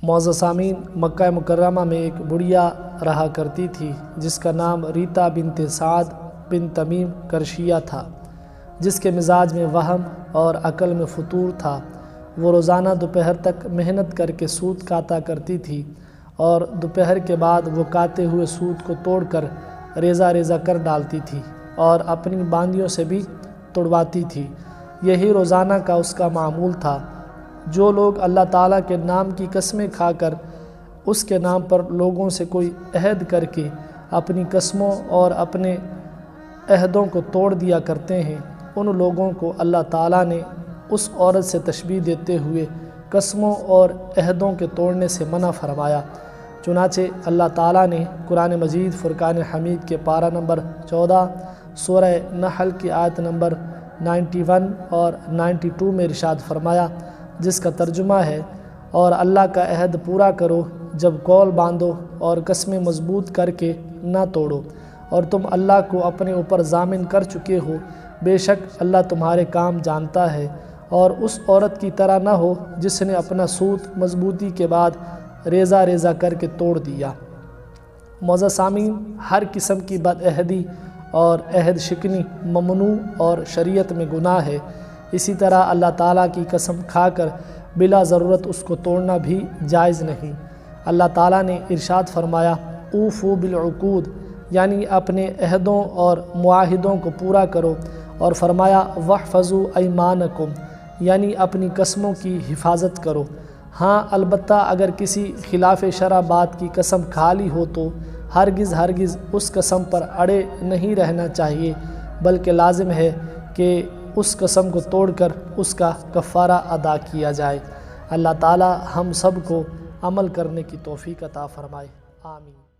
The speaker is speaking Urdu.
معزز سامعین، مکہ مکرمہ میں ایک بڑھیا رہا کرتی تھی جس کا نام ریتا بنت سعد بن تمیم کرشیہ تھا، جس کے مزاج میں وہم اور عقل میں فطور تھا۔ وہ روزانہ دوپہر تک محنت کر کے سوت کاتا کرتی تھی اور دوپہر کے بعد وہ کاتے ہوئے سوت کو توڑ کر ریزہ ریزہ کر ڈالتی تھی اور اپنی باندیوں سے بھی توڑواتی تھی۔ یہی روزانہ کا اس کا معمول تھا۔ جو لوگ اللہ تعالیٰ کے نام کی قسمیں کھا کر اس کے نام پر لوگوں سے کوئی عہد کر کے اپنی قسموں اور اپنے عہدوں کو توڑ دیا کرتے ہیں، ان لوگوں کو اللہ تعالیٰ نے اس عورت سے تشبیہ دیتے ہوئے قسموں اور عہدوں کے توڑنے سے منع فرمایا۔ چنانچہ اللہ تعالیٰ نے قرآن مجید فرقان حمید کے پارہ نمبر 14 سورہ نحل کی آیت نمبر 91 اور 92 میں ارشاد فرمایا، جس کا ترجمہ ہے، اور اللہ کا عہد پورا کرو جب قول باندھو اور قسمیں مضبوط کر کے نہ توڑو، اور تم اللہ کو اپنے اوپر ضامن کر چکے ہو، بے شک اللہ تمہارے کام جانتا ہے، اور اس عورت کی طرح نہ ہو جس نے اپنا سوت مضبوطی کے بعد ریزہ ریزہ کر کے توڑ دیا۔ معزز سامعین، ہر قسم کی بدعہدی اور عہد شکنی ممنوع اور شریعت میں گناہ ہے۔ اسی طرح اللہ تعالیٰ کی قسم کھا کر بلا ضرورت اس کو توڑنا بھی جائز نہیں۔ اللہ تعالیٰ نے ارشاد فرمایا، اوفوا بالعقود، یعنی اپنے عہدوں اور معاہدوں کو پورا کرو، اور فرمایا واحفظوا ایمانکم، یعنی اپنی قسموں کی حفاظت کرو۔ ہاں البتہ اگر کسی خلاف شرع بات کی قسم کھا لی ہو تو ہرگز اس قسم پر اڑے نہیں رہنا چاہیے، بلکہ لازم ہے کہ اس قسم کو توڑ کر اس کا کفارہ ادا کیا جائے۔ اللہ تعالی ہم سب کو عمل کرنے کی توفیق عطا فرمائے، آمین۔